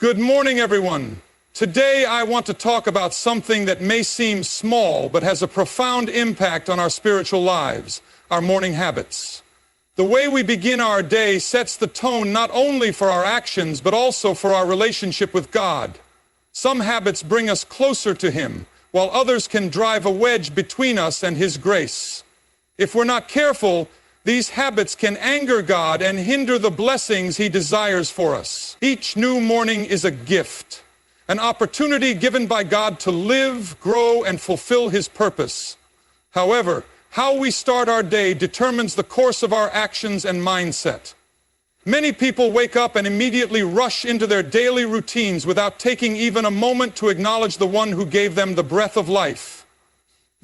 Good morning, everyone. Today I want to talk about something that may seem small but has a profound impact on our spiritual lives, our morning habits. The way we begin our day sets the tone not only for our actions but also for our relationship with God. Some habits bring us closer to Him, while others can drive a wedge between us and His grace. If we're not careful, these habits can anger God and hinder the blessings He desires for us. Each new morning is a gift, an opportunity given by God to live, grow, and fulfill His purpose. However, how we start our day determines the course of our actions and mindset. Many people wake up and immediately rush into their daily routines without taking even a moment to acknowledge the one who gave them the breath of life.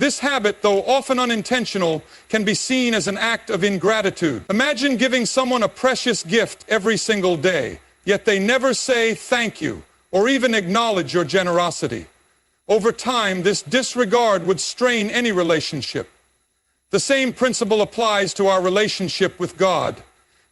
This habit, though often unintentional, can be seen as an act of ingratitude. Imagine giving someone a precious gift every single day, yet they never say thank you or even acknowledge your generosity. Over time, this disregard would strain any relationship. The same principle applies to our relationship with God.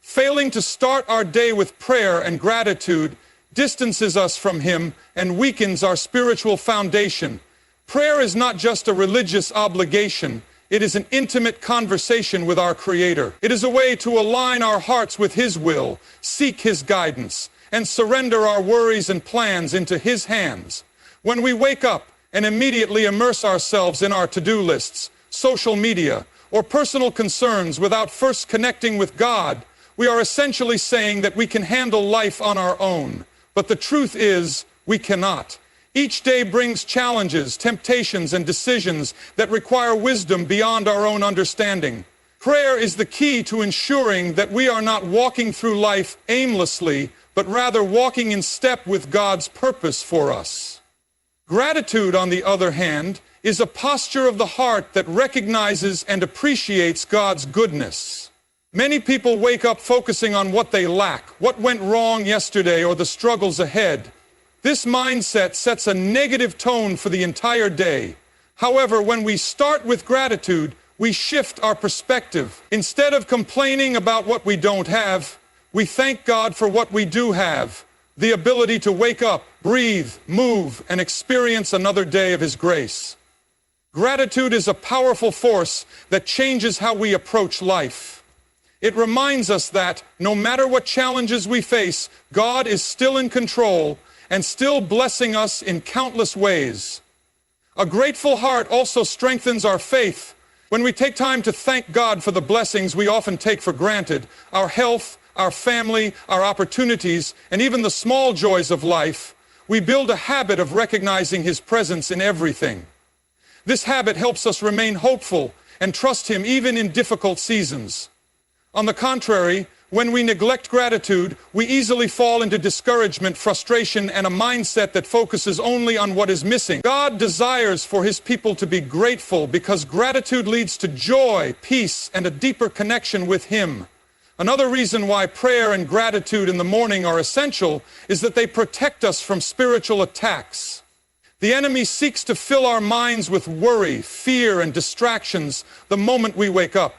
Failing to start our day with prayer and gratitude distances us from Him and weakens our spiritual foundation. Prayer is not just a religious obligation. It is an intimate conversation with our Creator. It is a way to align our hearts with His will, seek His guidance, and surrender our worries and plans into His hands. When we wake up and immediately immerse ourselves in our to-do lists, social media, or personal concerns without first connecting with God, we are essentially saying that we can handle life on our own. But the truth is, we cannot. Each day brings challenges, temptations, and decisions that require wisdom beyond our own understanding. Prayer is the key to ensuring that we are not walking through life aimlessly, but rather walking in step with God's purpose for us. Gratitude, on the other hand, is a posture of the heart that recognizes and appreciates God's goodness. Many people wake up focusing on what they lack, what went wrong yesterday, or the struggles ahead. This mindset sets a negative tone for the entire day. However, when we start with gratitude, we shift our perspective. Instead of complaining about what we don't have, we thank God for what we do have, the ability to wake up, breathe, move, and experience another day of His grace. Gratitude is a powerful force that changes how we approach life. It reminds us that no matter what challenges we face, God is still in control and still blessing us in countless ways. A grateful heart also strengthens our faith. When we take time to thank God for the blessings we often take for granted, our health, our family, our opportunities, and even the small joys of life, we build a habit of recognizing His presence in everything. This habit helps us remain hopeful and trust Him even in difficult seasons. On the contrary, when we neglect gratitude, we easily fall into discouragement, frustration, and a mindset that focuses only on what is missing. God desires for His people to be grateful because gratitude leads to joy, peace, and a deeper connection with Him. Another reason why prayer and gratitude in the morning are essential is that they protect us from spiritual attacks. The enemy seeks to fill our minds with worry, fear, and distractions the moment we wake up.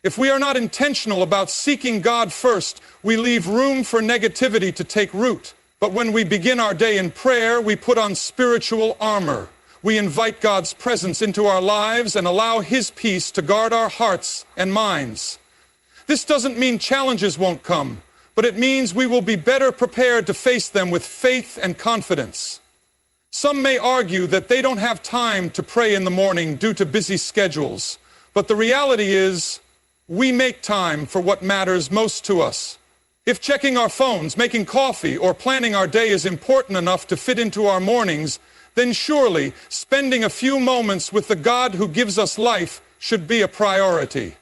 If we are not intentional about seeking God first, we leave room for negativity to take root. But when we begin our day in prayer, we put on spiritual armor. We invite God's presence into our lives and allow His peace to guard our hearts and minds. This doesn't mean challenges won't come, but it means we will be better prepared to face them with faith and confidence. Some may argue that they don't have time to pray in the morning due to busy schedules, but the reality is, we make time for what matters most to us. If checking our phones, making coffee, or planning our day is important enough to fit into our mornings, then surely spending a few moments with the God who gives us life should be a priority.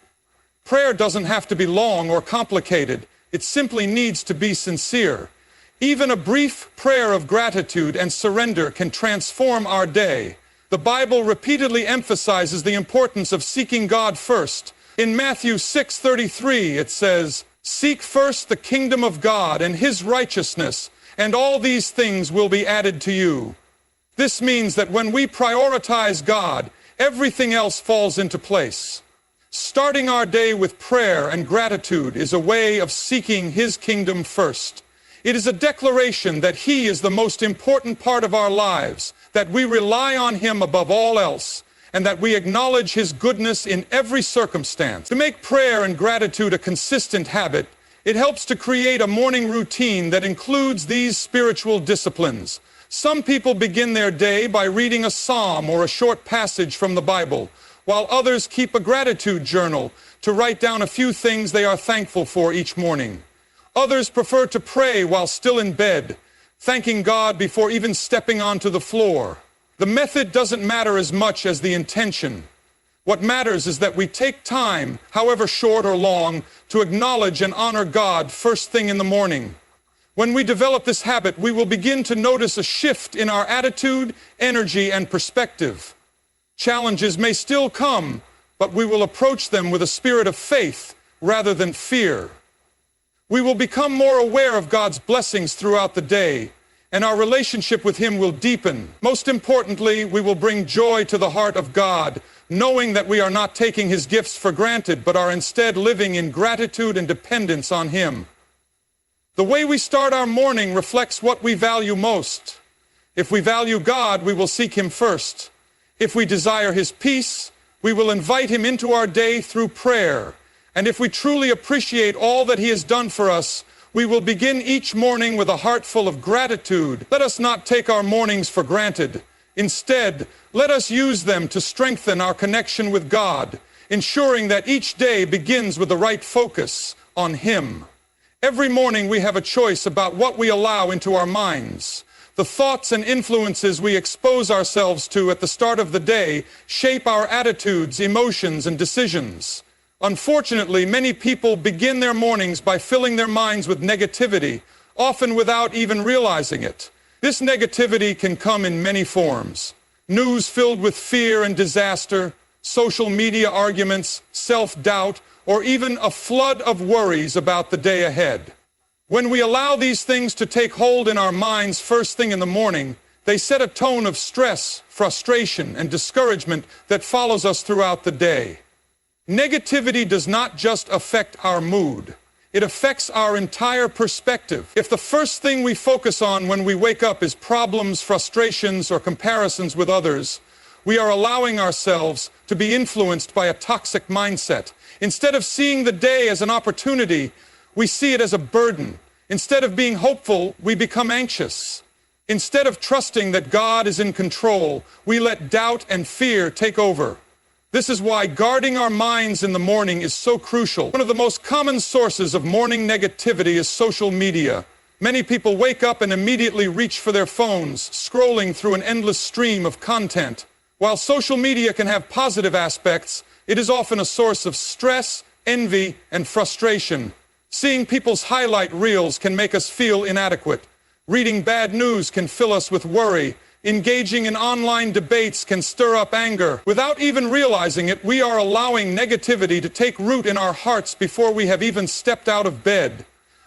Prayer doesn't have to be long or complicated. It simply needs to be sincere. Even a brief prayer of gratitude and surrender can transform our day. The Bible repeatedly emphasizes the importance of seeking God first. In Matthew 6:33, it says, "Seek first the kingdom of God and His righteousness, and all these things will be added to you." This means that when we prioritize God, everything else falls into place. Starting our day with prayer and gratitude is a way of seeking His kingdom first. It is a declaration that He is the most important part of our lives, that we rely on Him above all else, and that we acknowledge His goodness in every circumstance. To make prayer and gratitude a consistent habit, it helps to create a morning routine that includes these spiritual disciplines. Some people begin their day by reading a psalm or a short passage from the Bible, while others keep a gratitude journal to write down a few things they are thankful for each morning. Others prefer to pray while still in bed, thanking God before even stepping onto the floor. The method doesn't matter as much as the intention. What matters is that we take time, however short or long, to acknowledge and honor God first thing in the morning. When we develop this habit, we will begin to notice a shift in our attitude, energy, and perspective. Challenges may still come, but we will approach them with a spirit of faith rather than fear. We will become more aware of God's blessings throughout the day, and our relationship with Him will deepen. Most importantly, we will bring joy to the heart of God, knowing that we are not taking His gifts for granted, but are instead living in gratitude and dependence on Him. The way we start our morning reflects what we value most. If we value God, we will seek Him first. If we desire His peace, we will invite Him into our day through prayer. And if we truly appreciate all that He has done for us, we will begin each morning with a heart full of gratitude. Let us not take our mornings for granted. Instead, let us use them to strengthen our connection with God, ensuring that each day begins with the right focus on Him. Every morning we have a choice about what we allow into our minds. The thoughts and influences we expose ourselves to at the start of the day shape our attitudes, emotions, and decisions. Unfortunately, many people begin their mornings by filling their minds with negativity, often without even realizing it. This negativity can come in many forms. News filled with fear and disaster, social media arguments, self-doubt, or even a flood of worries about the day ahead. When we allow these things to take hold in our minds first thing in the morning, they set a tone of stress, frustration, and discouragement that follows us throughout the day. Negativity does not just affect our mood. It affects our entire perspective. If the first thing we focus on when we wake up is problems, frustrations, or comparisons with others, we are allowing ourselves to be influenced by a toxic mindset. Instead of seeing the day as an opportunity, we see it as a burden. Instead of being hopeful, we become anxious. Instead of trusting that God is in control, we let doubt and fear take over. This is why guarding our minds in the morning is so crucial. One of the most common sources of morning negativity is social media. Many people wake up and immediately reach for their phones, scrolling through an endless stream of content. While social media can have positive aspects, it is often a source of stress, envy, and frustration. Seeing people's highlight reels can make us feel inadequate. Reading bad news can fill us with worry. Engaging in online debates can stir up anger. Without even realizing it, we are allowing negativity to take root in our hearts before we have even stepped out of bed.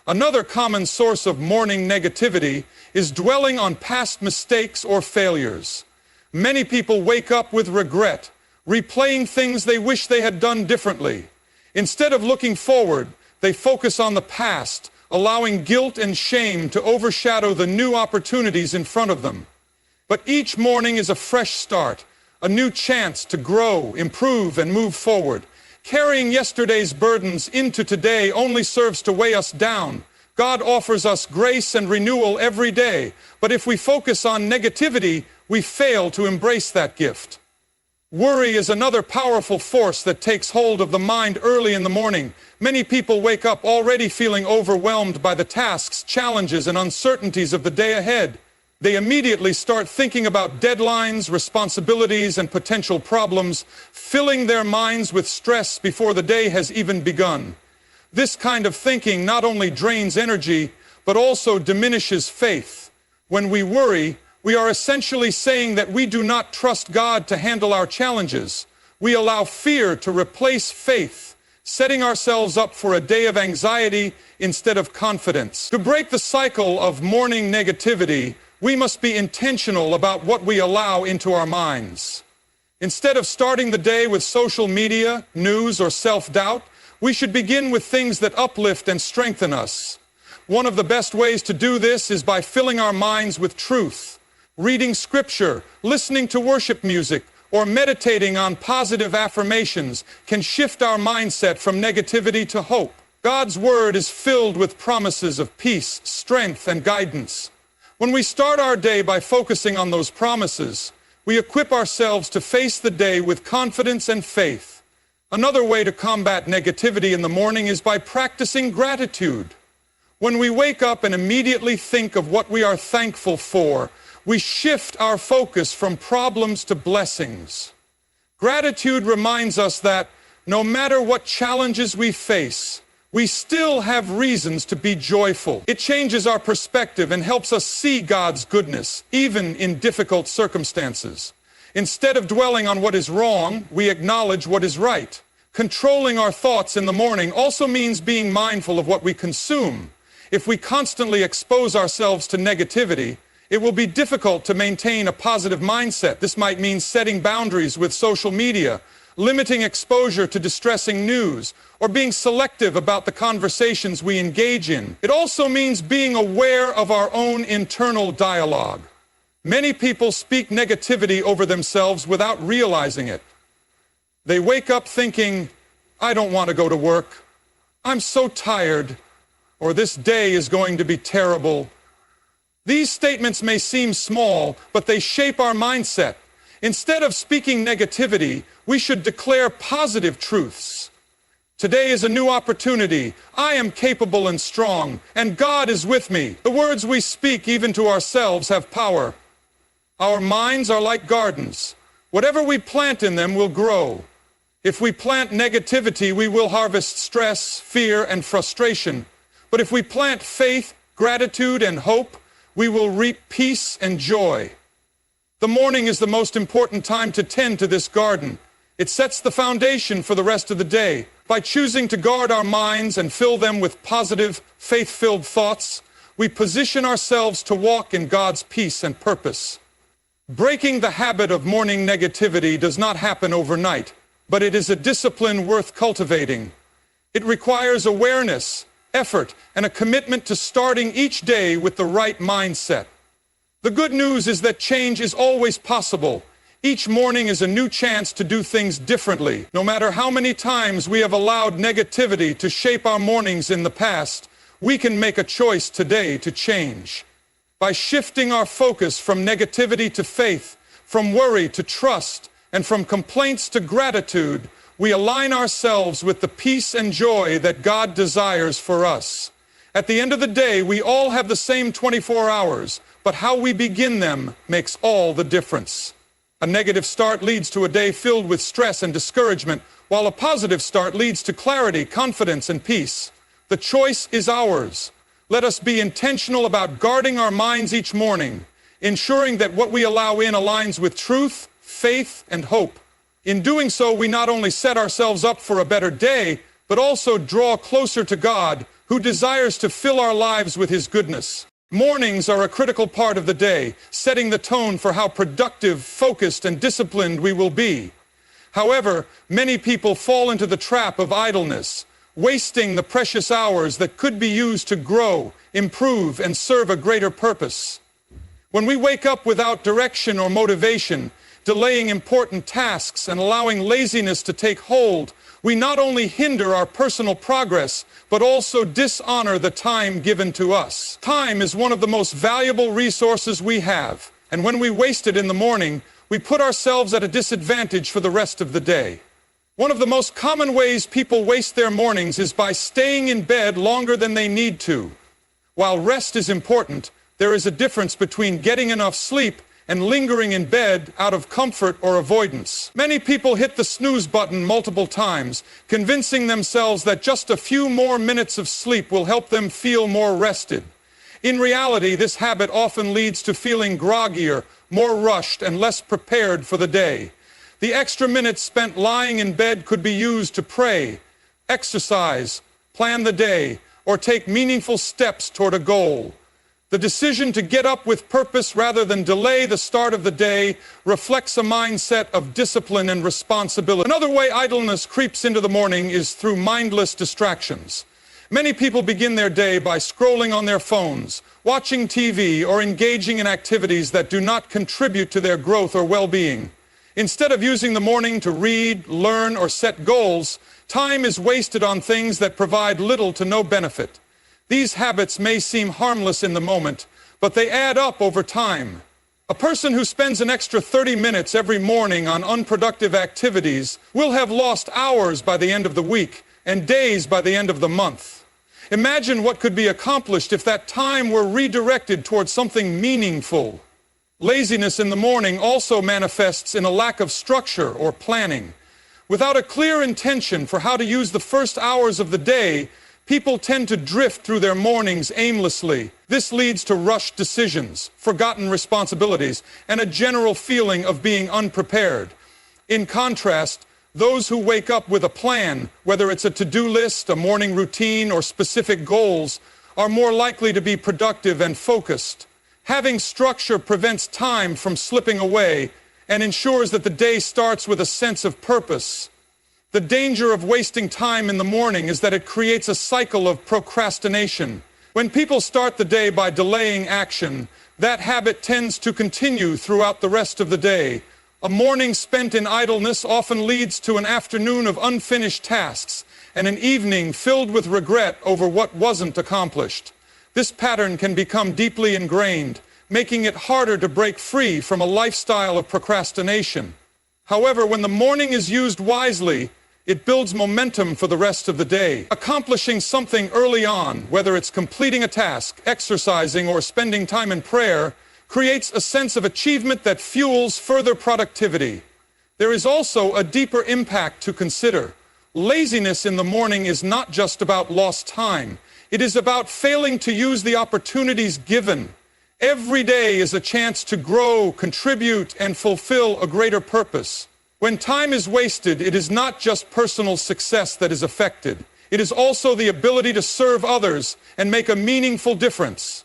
Another common source of morning negativity is dwelling on past mistakes or failures. Many people wake up with regret, replaying things they wish they had done differently. Instead of looking forward, they focus on the past, allowing guilt and shame to overshadow the new opportunities in front of them. But each morning is a fresh start, a new chance to grow, improve, and move forward. Carrying yesterday's burdens into today only serves to weigh us down. God offers us grace and renewal every day, but if we focus on negativity, we fail to embrace that gift. Worry is another powerful force that takes hold of the mind early in the morning. Many people wake up already feeling overwhelmed by the tasks, challenges, and uncertainties of the day ahead. They immediately start thinking about deadlines, responsibilities, and potential problems, filling their minds with stress before the day has even begun. This kind of thinking not only drains energy, but also diminishes faith. When we worry, we are essentially saying that we do not trust God to handle our challenges. We allow fear to replace faith, setting ourselves up for a day of anxiety instead of confidence. To break the cycle of morning negativity, we must be intentional about what we allow into our minds. Instead of starting the day with social media, news, or self-doubt, we should begin with things that uplift and strengthen us. One of the best ways to do this is by filling our minds with truth. Reading scripture, listening to worship music, or meditating on positive affirmations can shift our mindset from negativity to hope. God's word is filled with promises of peace, strength, and guidance. When we start our day by focusing on those promises, we equip ourselves to face the day with confidence and faith. Another way to combat negativity in the morning is by practicing gratitude. When we wake up and immediately think of what we are thankful for, we shift our focus from problems to blessings. Gratitude reminds us that no matter what challenges we face, we still have reasons to be joyful. It changes our perspective and helps us see God's goodness, even in difficult circumstances. Instead of dwelling on what is wrong, we acknowledge what is right. Controlling our thoughts in the morning also means being mindful of what we consume. If we constantly expose ourselves to negativity, it will be difficult to maintain a positive mindset. This might mean setting boundaries with social media, limiting exposure to distressing news, or being selective about the conversations we engage in. It also means being aware of our own internal dialogue. Many people speak negativity over themselves without realizing it. They wake up thinking, "I don't want to go to work. I'm so tired," or "This day is going to be terrible." These statements may seem small, but they shape our mindset. Instead of speaking negativity, we should declare positive truths. Today is a new opportunity. I am capable and strong, and God is with me. The words we speak, even to ourselves, have power. Our minds are like gardens. Whatever we plant in them will grow. If we plant negativity, we will harvest stress, fear, and frustration. But if we plant faith, gratitude, and hope, we will reap peace and joy. The morning is the most important time to tend to this garden. It sets the foundation for the rest of the day. By choosing to guard our minds and fill them with positive, faith-filled thoughts, we position ourselves to walk in God's peace and purpose. Breaking the habit of morning negativity does not happen overnight, but it is a discipline worth cultivating. It requires awareness, effort, and a commitment to starting each day with the right mindset. The good news is that change is always possible. Each morning is a new chance to do things differently. No matter how many times we have allowed negativity to shape our mornings in the past, we can make a choice today to change. By shifting our focus from negativity to faith, from worry to trust, and from complaints to gratitude, we align ourselves with the peace and joy that God desires for us. At the end of the day, we all have the same 24 hours, but how we begin them makes all the difference. A negative start leads to a day filled with stress and discouragement, while a positive start leads to clarity, confidence, and peace. The choice is ours. Let us be intentional about guarding our minds each morning, ensuring that what we allow in aligns with truth, faith, and hope. In doing so, we not only set ourselves up for a better day, but also draw closer to God, who desires to fill our lives with His goodness. Mornings are a critical part of the day, setting the tone for how productive, focused, and disciplined we will be. However, many people fall into the trap of idleness, wasting the precious hours that could be used to grow, improve, and serve a greater purpose. When we wake up without direction or motivation, delaying important tasks and allowing laziness to take hold, we not only hinder our personal progress, but also dishonor the time given to us. Time is one of the most valuable resources we have, and when we waste it in the morning, we put ourselves at a disadvantage for the rest of the day. One of the most common ways people waste their mornings is by staying in bed longer than they need to. While rest is important, there is a difference between getting enough sleep and lingering in bed out of comfort or avoidance. Many people hit the snooze button multiple times, convincing themselves that just a few more minutes of sleep will help them feel more rested. In reality, this habit often leads to feeling groggier, more rushed, and less prepared for the day. The extra minutes spent lying in bed could be used to pray, exercise, plan the day, or take meaningful steps toward a goal. The decision to get up with purpose rather than delay the start of the day reflects a mindset of discipline and responsibility. Another way idleness creeps into the morning is through mindless distractions. Many people begin their day by scrolling on their phones, watching TV, or engaging in activities that do not contribute to their growth or well-being. Instead of using the morning to read, learn, or set goals, time is wasted on things that provide little to no benefit. These habits may seem harmless in the moment, but they add up over time. A person who spends an extra 30 minutes every morning on unproductive activities will have lost hours by the end of the week and days by the end of the month. Imagine what could be accomplished if that time were redirected towards something meaningful. Laziness in the morning also manifests in a lack of structure or planning. Without a clear intention for how to use the first hours of the day, people tend to drift through their mornings aimlessly. This leads to rushed decisions, forgotten responsibilities, and a general feeling of being unprepared. In contrast, those who wake up with a plan, whether it's a to-do list, a morning routine, or specific goals, are more likely to be productive and focused. Having structure prevents time from slipping away and ensures that the day starts with a sense of purpose. The danger of wasting time in the morning is that it creates a cycle of procrastination. When people start the day by delaying action, that habit tends to continue throughout the rest of the day. A morning spent in idleness often leads to an afternoon of unfinished tasks and an evening filled with regret over what wasn't accomplished. This pattern can become deeply ingrained, making it harder to break free from a lifestyle of procrastination. However, when the morning is used wisely, it builds momentum for the rest of the day. Accomplishing something early on, whether it's completing a task, exercising, or spending time in prayer, creates a sense of achievement that fuels further productivity. There is also a deeper impact to consider. Laziness in the morning is not just about lost time. It is about failing to use the opportunities given. Every day is a chance to grow, contribute, and fulfill a greater purpose. When time is wasted, it is not just personal success that is affected. It is also the ability to serve others and make a meaningful difference.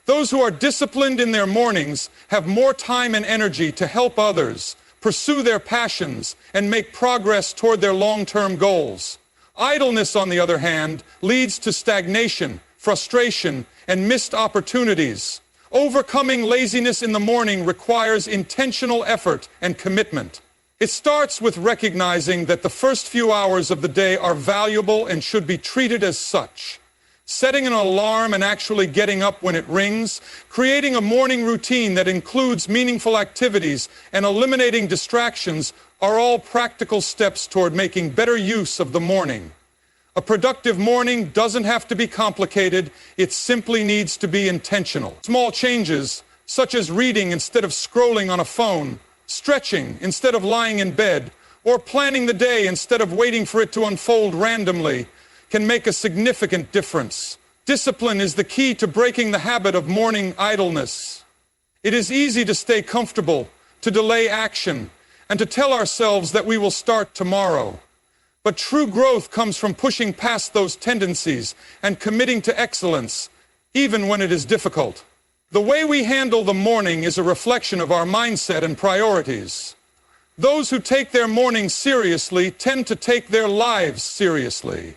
Those who are disciplined in their mornings have more time and energy to help others, pursue their passions, and make progress toward their long-term goals. Idleness, on the other hand, leads to stagnation, frustration, and missed opportunities. Overcoming laziness in the morning requires intentional effort and commitment. It starts with recognizing that the first few hours of the day are valuable and should be treated as such. Setting an alarm and actually getting up when it rings, creating a morning routine that includes meaningful activities, and eliminating distractions are all practical steps toward making better use of the morning. A productive morning doesn't have to be complicated, it simply needs to be intentional. Small changes, such as reading instead of scrolling on a phone, stretching instead of lying in bed, or planning the day instead of waiting for it to unfold randomly, can make a significant difference. Discipline is the key to breaking the habit of morning idleness. It is easy to stay comfortable, to delay action, and to tell ourselves that we will start tomorrow. But true growth comes from pushing past those tendencies and committing to excellence, even when it is difficult. The way we handle the morning is a reflection of our mindset and priorities. Those who take their mornings seriously tend to take their lives seriously.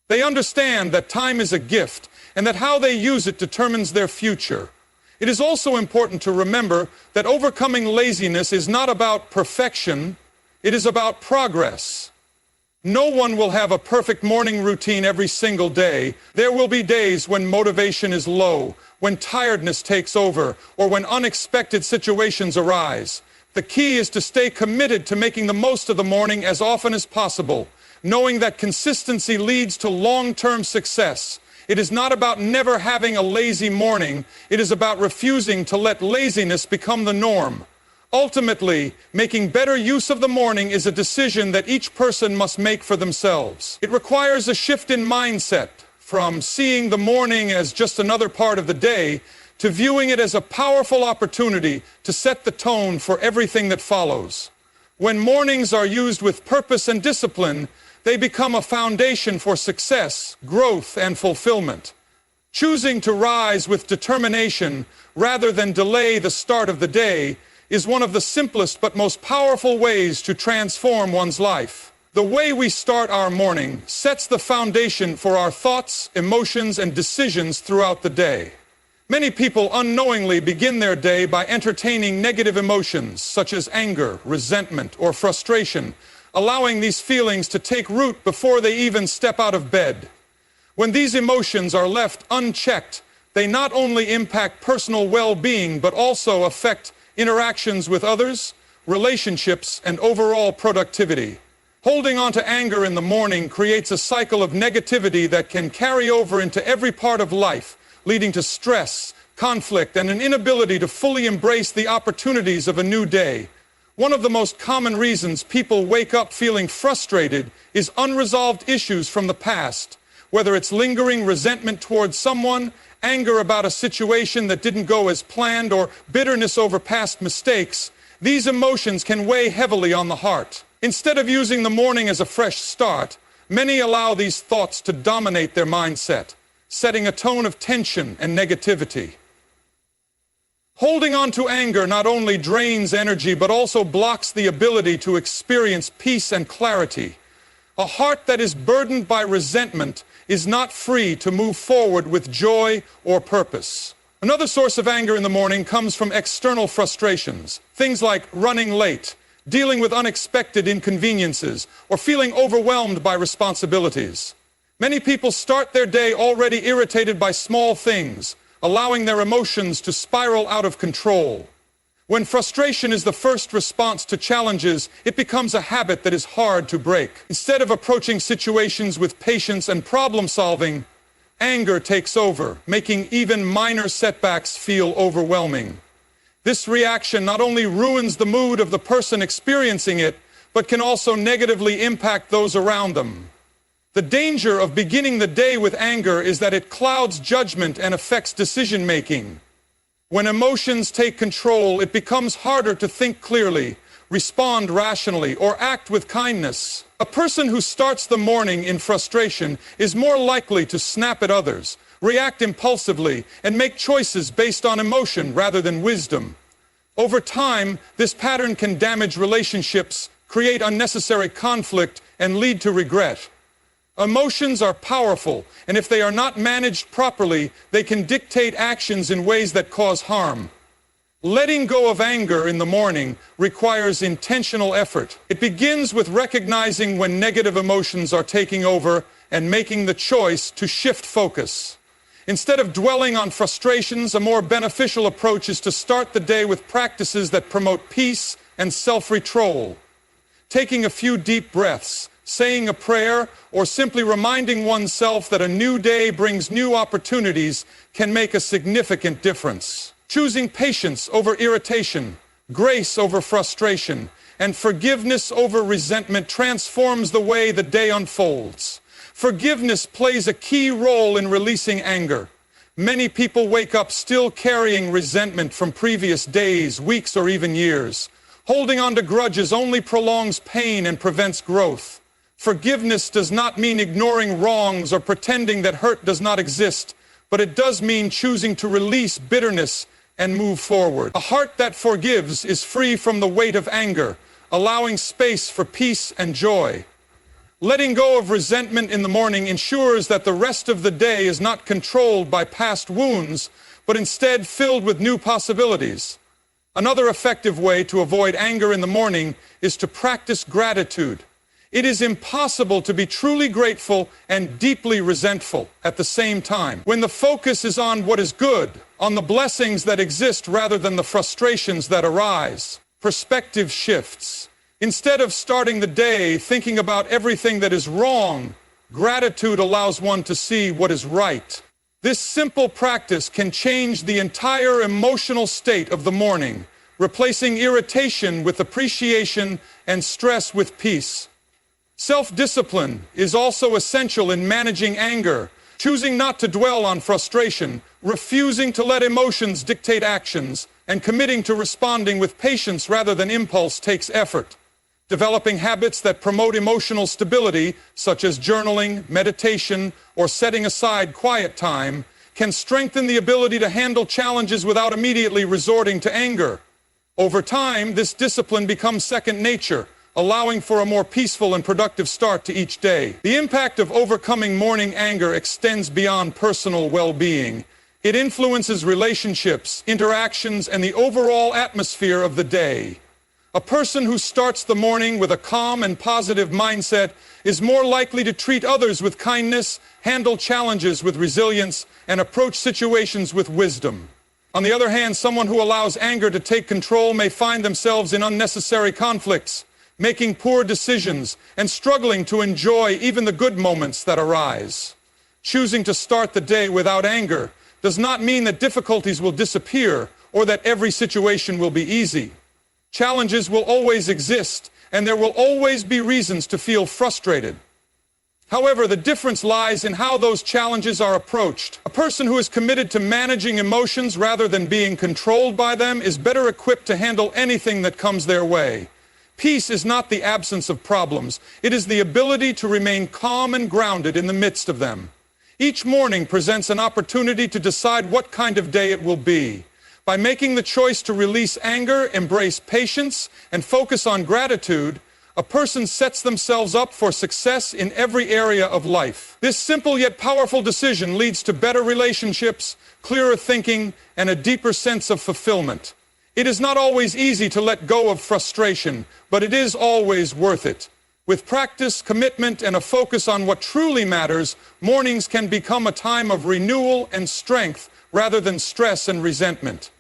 They understand that time is a gift and that how they use it determines their future. It is also important to remember that overcoming laziness is not about perfection, it is about progress. No one will have a perfect morning routine every single day. There will be days when motivation is low, when tiredness takes over, or when unexpected situations arise. The key is to stay committed to making the most of the morning as often as possible, knowing that consistency leads to long-term success. It is not about never having a lazy morning. It is about refusing to let laziness become the norm. Ultimately, making better use of the morning is a decision that each person must make for themselves. It requires a shift in mindset, from seeing the morning as just another part of the day to viewing it as a powerful opportunity to set the tone for everything that follows. When mornings are used with purpose and discipline, they become a foundation for success, growth, and fulfillment. Choosing to rise with determination rather than delay the start of the day is one of the simplest but most powerful ways to transform one's life. The way we start our morning sets the foundation for our thoughts, emotions, and decisions throughout the day. Many people unknowingly begin their day by entertaining negative emotions such as anger, resentment, or frustration, allowing these feelings to take root before they even step out of bed. When these emotions are left unchecked, they not only impact personal well-being but also affect interactions with others, relationships, and overall productivity. Holding on to anger in the morning creates a cycle of negativity that can carry over into every part of life, leading to stress, conflict, and an inability to fully embrace the opportunities of a new day. One of the most common reasons people wake up feeling frustrated is unresolved issues from the past, whether it's lingering resentment towards someone, anger about a situation that didn't go as planned, or bitterness over past mistakes. These emotions can weigh heavily on the heart. Instead of using the morning as a fresh start, many allow these thoughts to dominate their mindset, setting a tone of tension and negativity. Holding on to anger not only drains energy but also blocks the ability to experience peace and clarity. A heart that is burdened by resentment is not free to move forward with joy or purpose. Another source of anger in the morning comes from external frustrations, things like running late, dealing with unexpected inconveniences, or feeling overwhelmed by responsibilities. Many people start their day already irritated by small things, allowing their emotions to spiral out of control. When frustration is the first response to challenges, it becomes a habit that is hard to break. Instead of approaching situations with patience and problem solving, anger takes over, making even minor setbacks feel overwhelming. This reaction not only ruins the mood of the person experiencing it, but can also negatively impact those around them. The danger of beginning the day with anger is that it clouds judgment and affects decision-making. When emotions take control, it becomes harder to think clearly, respond rationally, or act with kindness. A person who starts the morning in frustration is more likely to snap at others, react impulsively, and make choices based on emotion rather than wisdom. Over time, this pattern can damage relationships, create unnecessary conflict, and lead to regret. Emotions are powerful, and if they are not managed properly, they can dictate actions in ways that cause harm. Letting go of anger in the morning requires intentional effort. It begins with recognizing when negative emotions are taking over and making the choice to shift focus. Instead of dwelling on frustrations, a more beneficial approach is to start the day with practices that promote peace and self-control. Taking a few deep breaths, saying a prayer, or simply reminding oneself that a new day brings new opportunities can make a significant difference. Choosing patience over irritation, grace over frustration, and forgiveness over resentment transforms the way the day unfolds. Forgiveness plays a key role in releasing anger. Many people wake up still carrying resentment from previous days, weeks, or even years. Holding on to grudges only prolongs pain and prevents growth. Forgiveness does not mean ignoring wrongs or pretending that hurt does not exist, but it does mean choosing to release bitterness and move forward. A heart that forgives is free from the weight of anger, allowing space for peace and joy. Letting go of resentment in the morning ensures that the rest of the day is not controlled by past wounds, but instead filled with new possibilities. Another effective way to avoid anger in the morning is to practice gratitude. It is impossible to be truly grateful and deeply resentful at the same time. When the focus is on what is good, on the blessings that exist rather than the frustrations that arise, perspective shifts. Instead of starting the day thinking about everything that is wrong, gratitude allows one to see what is right. This simple practice can change the entire emotional state of the morning, replacing irritation with appreciation and stress with peace. Self-discipline is also essential in managing anger, choosing not to dwell on frustration, refusing to let emotions dictate actions, and committing to responding with patience rather than impulse takes effort. Developing habits that promote emotional stability, such as journaling, meditation, or setting aside quiet time, can strengthen the ability to handle challenges without immediately resorting to anger. Over time, this discipline becomes second nature, allowing for a more peaceful and productive start to each day. The impact of overcoming morning anger extends beyond personal well-being. It influences relationships, interactions, and the overall atmosphere of the day. A person who starts the morning with a calm and positive mindset is more likely to treat others with kindness, handle challenges with resilience, and approach situations with wisdom. On the other hand, someone who allows anger to take control may find themselves in unnecessary conflicts, making poor decisions, and struggling to enjoy even the good moments that arise. Choosing to start the day without anger does not mean that difficulties will disappear or that every situation will be easy. Challenges will always exist, and there will always be reasons to feel frustrated. However, the difference lies in how those challenges are approached. A person who is committed to managing emotions rather than being controlled by them is better equipped to handle anything that comes their way. Peace is not the absence of problems. It is the ability to remain calm and grounded in the midst of them. Each morning presents an opportunity to decide what kind of day it will be. By making the choice to release anger, embrace patience, and focus on gratitude, a person sets themselves up for success in every area of life. This simple yet powerful decision leads to better relationships, clearer thinking, and a deeper sense of fulfillment. It is not always easy to let go of frustration, but it is always worth it. With practice, commitment, and a focus on what truly matters, mornings can become a time of renewal and strength rather than stress and resentment.